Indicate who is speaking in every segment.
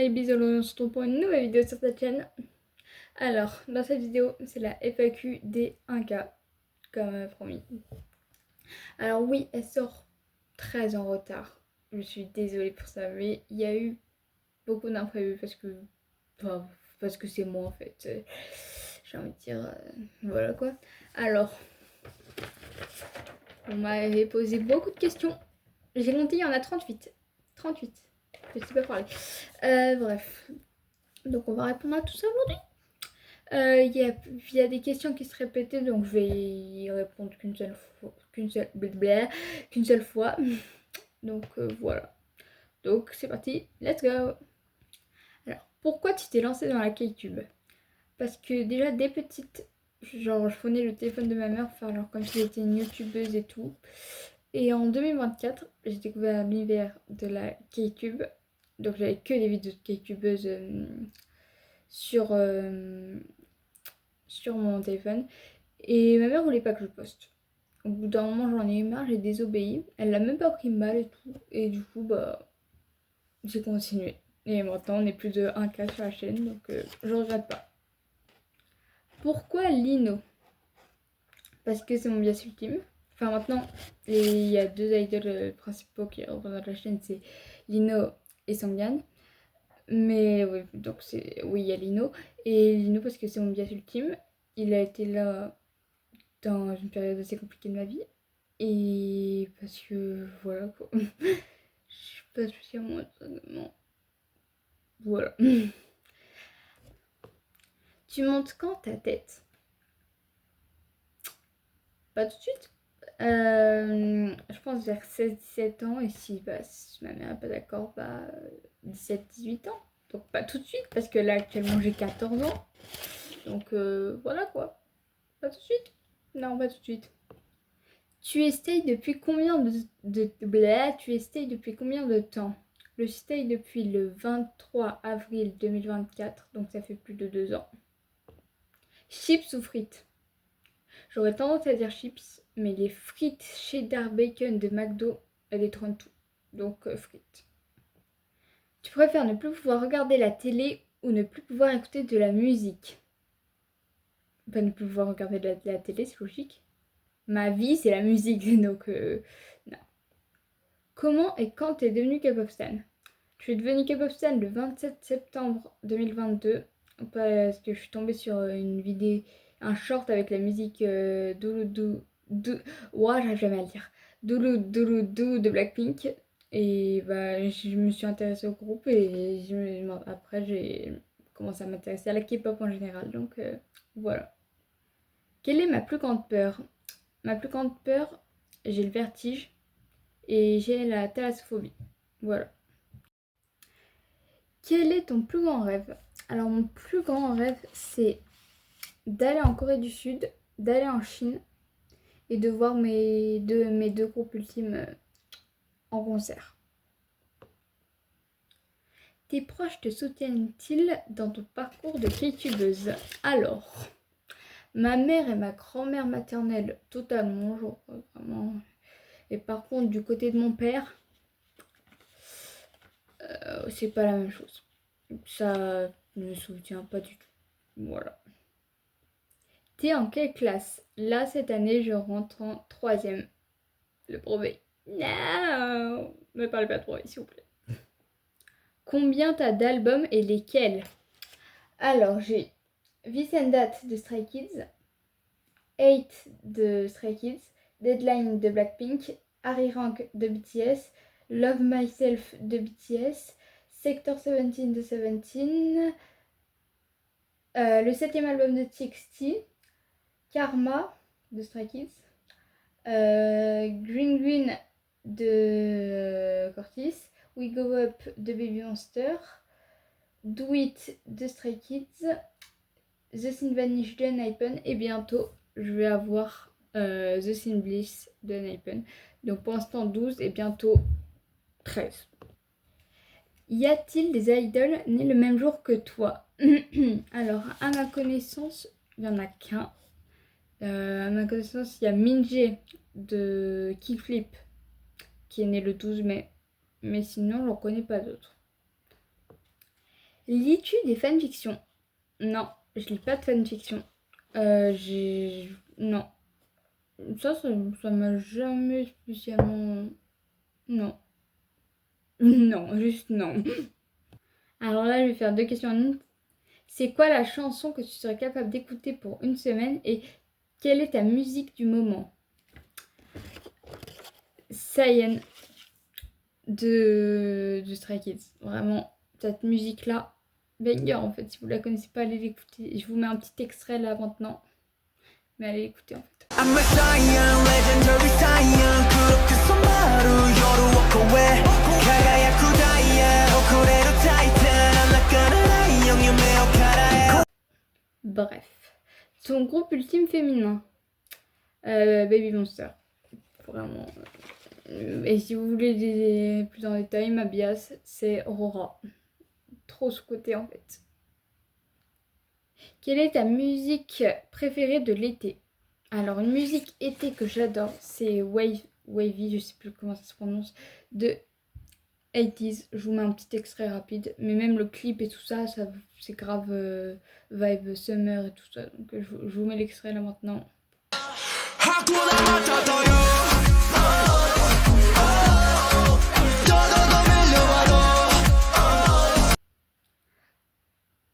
Speaker 1: Maybes, on se retrouve pour une nouvelle vidéo sur cette chaîne. Alors, dans cette vidéo, c'est la FAQ des 1K, comme promis. Alors oui, elle sort très en retard. Je suis désolée pour ça, mais il y a eu beaucoup d'imprévus parce que c'est moi en fait. J'ai envie de dire, voilà quoi. Alors, on m'avait posé beaucoup de questions. J'ai compté, il y en a 38. 38. Je sais pas parler. Bref. Donc on va répondre à tout ça aujourd'hui. Il y a des questions qui se répétaient, donc je vais y répondre qu'une seule fois. Donc voilà. Donc c'est parti, let's go. Alors, pourquoi tu t'es lancée dans la K-Tube? Parce que déjà dès petite, genre je prenais le téléphone de ma mère, enfin genre comme si j'étais une youtubeuse et tout. Et en 2024, j'ai découvert l'univers de la K-Tube. Donc j'avais que des vidéos de K-Tubeuses sur, sur mon téléphone. Et ma mère voulait pas que je poste. Au bout d'un moment, j'en ai eu marre, j'ai désobéi. Elle l'a même pas pris mal et tout. Et du coup, bah, j'ai continué. Et maintenant, on est plus de 1K sur la chaîne, donc je regrette pas. Pourquoi Lino? Parce que c'est mon bias ultime. Enfin, maintenant, il y a deux idoles principaux qui représentent la chaîne, c'est Lino et Sangan. Mais oui, donc oui, il y a Lino. Et Lino parce que c'est mon bias ultime. Il a été là dans une période assez compliquée de ma vie. Et parce que voilà quoi. Je suis pas spécialement non. Voilà. Tu montes quand ta tête? Pas tout de suite. Je pense vers 16-17 ans. Et si ma mère n'est pas d'accord, 17-18 ans. Donc pas tout de suite parce que là actuellement j'ai 14 ans. Donc voilà quoi. Pas tout de suite. Non, pas tout de suite. Tu essayes depuis combien tu essayes depuis combien de temps? Je stay depuis le 23 avril 2024, donc ça fait plus de 2 ans. Chips ou frites? J'aurais tendance à dire chips, mais les frites cheddar bacon de McDo, elles détrônent tout. Donc frites. Tu préfères ne plus pouvoir regarder la télé ou ne plus pouvoir écouter de la musique? Enfin, ne plus pouvoir regarder de la télé, c'est logique. Ma vie, c'est la musique, donc non. Comment et quand t'es devenu K-pop stan? Je suis devenue K-pop stan le 27 septembre 2022 parce que je suis tombée sur une vidéo, un short avec la musique ouah, j'arrive jamais à le dire. Doulou Doulou Dou de Blackpink. Et bah, je me suis intéressée au groupe et après j'ai commencé à m'intéresser à la K-pop en général. Donc voilà. Quelle est ma plus grande peur? Ma plus grande peur, j'ai le vertige et j'ai la thalassophobie. Voilà. Quel est ton plus grand rêve? Alors mon plus grand rêve, c'est d'aller en Corée du Sud, d'aller en Chine et de voir mes deux groupes ultimes en concert. Tes proches te soutiennent-ils dans ton parcours de K-tubeuse? Alors, ma mère et ma grand-mère maternelle, totalement, genre vraiment. Et par contre, du côté de mon père, c'est pas la même chose. Ça ne me soutient pas du tout. Voilà. T'es en quelle classe? Là, cette année, je rentre en troisième. Le brevet. Non! Ne parlez pas trop, s'il vous plaît. Combien t'as d'albums et lesquels? Alors, j'ai Vicendat de Stray Kids, 8 de Stray Kids, Deadline de Blackpink, Harry Rank de BTS, Love Myself de BTS, Sector 17 de Seventeen, le septième album de TXT, Karma de Stray Kids, Green Green de Cortis, We Go Up de Baby Monster, Do It de Stray Kids, The Sin Vanish de Naipen et bientôt je vais avoir The Sin Bliss de Naipen. Donc pour l'instant 12 et bientôt 13. Y a-t-il des idoles nés le même jour que toi? Alors à ma connaissance, il n'y en a qu'un. À ma connaissance, il y a Minje de Kickflip qui est né le 12 mai. Mais sinon, j'en connais pas d'autres. Lis-tu des fanfictions? Non, je lis pas de fanfiction. Non. Ça m'a jamais spécialement... Non. Non, juste non. Alors là, je vais faire deux questions en une. C'est quoi la chanson que tu serais capable d'écouter pour une semaine et quelle est ta musique du moment? Cyan de Stray Kids. Vraiment, cette musique-là, banger en fait. Si vous la connaissez pas, allez l'écouter. Je vous mets un petit extrait là maintenant. Mais allez l'écouter en fait. I'm a Cyan, legendary Cyan. 그렇게 손마루 열을 walk away. 가가야쿠 다이아, 오코레로 타이탄. I'm not gonna lie, 영유메오 카라에. Bref. Son groupe ultime féminin. Baby Monster. Vraiment. Et si vous voulez des plus en détail, ma bias, c'est Aurora. Trop sous-côté en fait. Quelle est ta musique préférée de l'été? Alors, une musique été que j'adore, c'est Wavy, je sais plus comment ça se prononce, de 80s. Je vous mets un petit extrait rapide, mais même le clip et tout ça, c'est grave vibe summer et tout ça. Donc, je vous mets l'extrait là maintenant.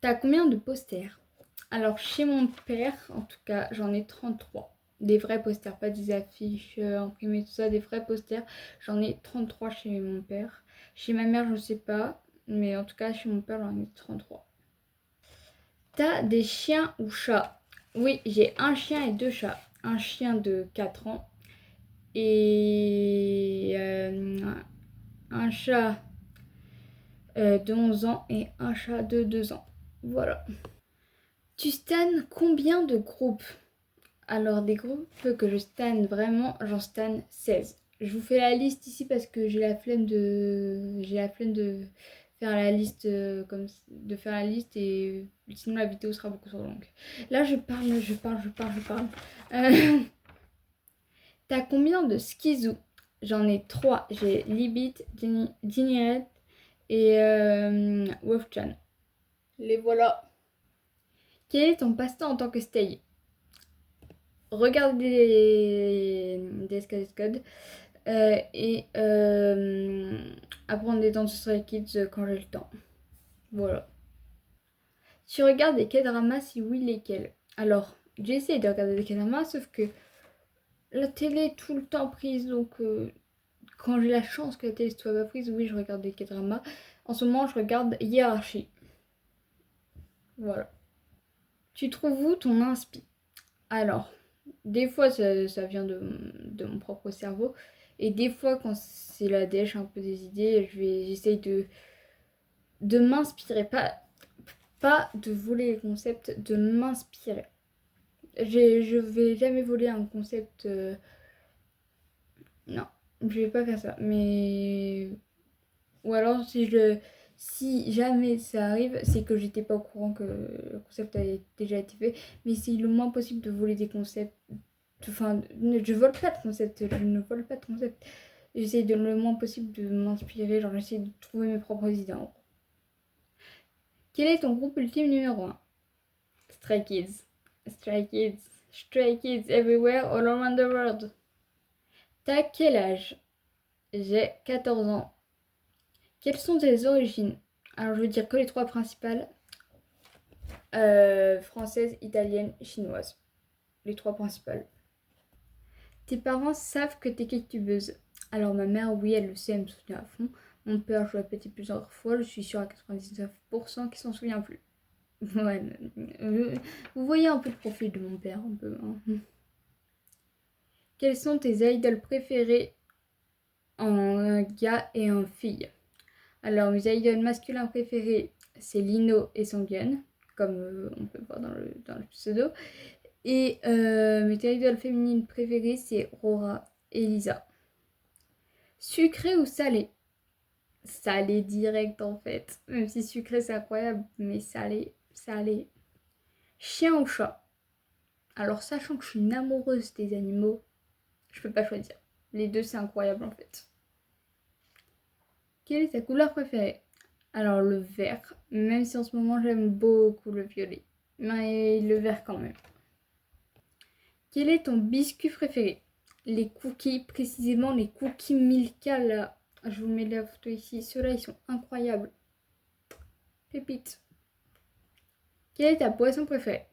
Speaker 1: T'as combien de posters? Alors, chez mon père, en tout cas, j'en ai 33. Des vrais posters, pas des affiches imprimées, tout ça, des vrais posters. J'en ai 33 chez mon père. Chez ma mère, je ne sais pas, mais en tout cas, chez mon père, j'en ai 33. T'as des chiens ou chats? Oui, j'ai un chien et deux chats. Un chien de 4 ans et un chat de 11 ans et un chat de 2 ans. Voilà. Tu stan combien de groupes? Alors, des groupes que je stan vraiment, j'en stan 16. Je vous fais la liste ici parce que j'ai la flemme de faire la liste de faire la liste et sinon la vidéo sera beaucoup trop longue. Là, je parle. T'as combien de skizou? J'en ai 3. J'ai Libit, Ginny et Wolfchan. Les voilà. Quel est ton passe-temps en tant que stay? Regarder des SKS Code et apprendre des danses Stray Kids quand j'ai le temps. Voilà. Tu regardes des K-dramas, si oui, lesquels? Alors, j'essaie de regarder des K-dramas, sauf que la télé est tout le temps prise, donc quand j'ai la chance que la télé soit pas prise, oui, je regarde des K-dramas. En ce moment, je regarde Hiérarchie. Voilà. Tu trouves où ton inspi? Alors, des fois, ça vient de mon propre cerveau. Et des fois, quand c'est la dèche un peu des idées, j'essaye de m'inspirer. Pas de voler les concepts, de m'inspirer. Je vais jamais voler un concept. Non, je vais pas faire ça. Mais. Ou alors, si jamais ça arrive, c'est que j'étais pas au courant que le concept avait déjà été fait. Mais c'est le moins possible de voler des concepts. Enfin, je vole pas de concept, je ne vole pas de concept. J'essaie de le moins possible de m'inspirer, genre j'essaie de trouver mes propres idées. Quel est ton groupe ultime numéro 1? Stray Kids. Stray Kids. Stray Kids everywhere, all around the world. T'as quel âge? J'ai 14 ans. Quelles sont tes origines? Alors je veux dire que les 3 principales. Française, italienne, chinoise. Les 3 principales. Tes parents savent que t'es youtubeuse. Alors ma mère, oui, elle le sait, elle me soutient à fond. Mon père, je l'ai répété plusieurs fois, je suis sûre à 99% qu'il s'en souvient plus. Ouais, vous voyez un peu le profil de mon père, un peu. Hein. Quels sont tes idoles préférés en gars et en filles? Alors mes idoles masculins préférés, c'est Lino et Songyeon, comme on peut voir dans le pseudo. Et mes idoles féminines préférées, c'est Rora et Lisa. Sucré ou salé? Salé direct en fait. Même si sucré c'est incroyable, mais salé. Chien ou chat? Alors sachant que je suis une amoureuse des animaux, je peux pas choisir. Les deux c'est incroyable en fait. Quelle est ta couleur préférée? Alors le vert, même si en ce moment j'aime beaucoup le violet. Mais le vert quand même. Quel est ton biscuit préféré? Les cookies, précisément les cookies Milka là. Je vous mets la photo ici. Ceux-là, ils sont incroyables. Pépite. Quelle est ta boisson préférée?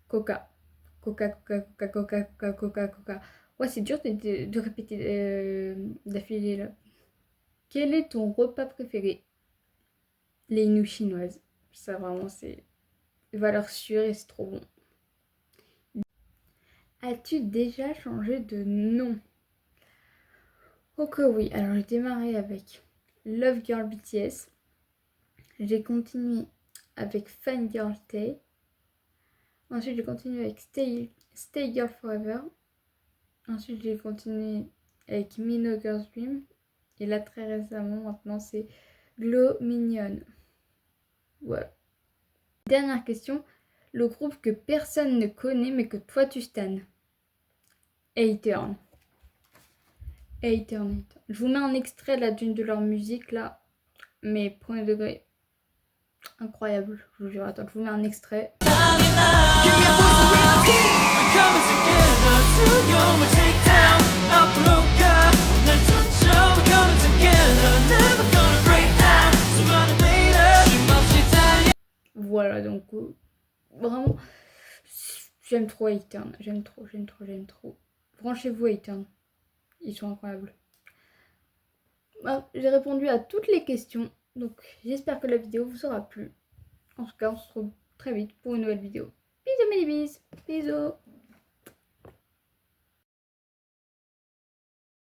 Speaker 1: Coca. Coca, Coca, Coca, Coca, Coca, Coca, Coca. Ouais, c'est dur de répéter d'affilée là. Quel est ton repas préféré? Les nouilles chinoises. Ça vraiment, c'est valeur sûre et c'est trop bon. As-tu déjà changé de nom? Oh que oui, alors j'ai démarré avec Love Girl BTS. J'ai continué avec Fangirl Tay. Ensuite j'ai continué avec Stay Girl Forever. Ensuite j'ai continué avec Mino Girls Dream. Et là très récemment maintenant c'est Glow Minion. Voilà. Dernière question. Le groupe que personne ne connaît mais que toi tu stan. A-Turn. A-Turn. Je vous mets un extrait là d'une de leur musique là. Mais premier degré. Incroyable, je vous jure. Attends, je vous mets un extrait. Voilà, donc vraiment, j'aime trop A-Turn. J'aime trop, j'aime trop, j'aime trop. Branchez-vous A-Turn. Ils sont incroyables. Bah, j'ai répondu à toutes les questions. Donc j'espère que la vidéo vous aura plu. En tout cas, on se retrouve très vite pour une nouvelle vidéo. Bisous mes bisous. Bisous.